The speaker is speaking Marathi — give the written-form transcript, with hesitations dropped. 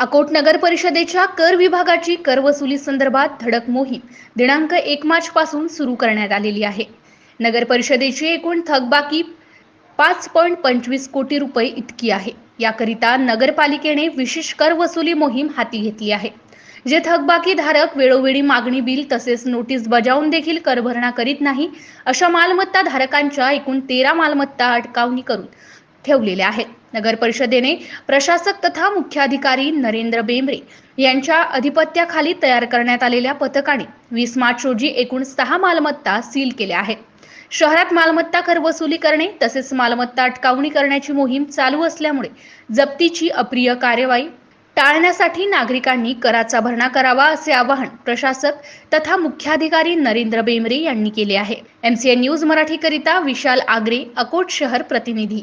अकोट नगर परिषदेच्या कर विभागाची कर वसुली संदर्भात धडक मोहीम दिनांक 1 मार्च पासून सुरू करण्यात आलेली आहे। नगर परिषदेची एकूण थकबाकी 5.25 कोटी रुपये इतकी आहे। याकरिता नगरपालिकेने विशेष कर वसुली मोहीम हाती घेतली आहे। जे थकबाकी धारक वेळोवेळी मागणी बिल तसेच नोटीस बजावून देखील कर भरणा करीत नाही अशा मालमत्ता धारकांच्या एकूण 13 मालमत्ता अटकावणी करून ठेवलेल्या आहेत। नगर परिषदेने प्रशासक तथा मुख्याधिकारी नरेंद्र बेंबरे यांच्या अधिपत्याखाली तयार करण्यात आलेल्या पथकाने 20 मार्च रोजी एकूण 6 मालमत्ता सील केल्या आहेत। शहरात मालमत्ता कर वसुली करणे तसेच मालमत्ता अटकावणी करण्याची मोहीम चालू असल्यामुळे जप्तीची अप्रिय कार्यवाही टाळण्यासाठी नागरिकांनी कराचा भरणा करावा असे आवाहन प्रशासक तथा मुख्याधिकारी नरेंद्र बेंबरे यांनी केले आहे। MCN न्यूज मराठी करिता विशाल आगरे, अकोट शहर प्रतिनिधी।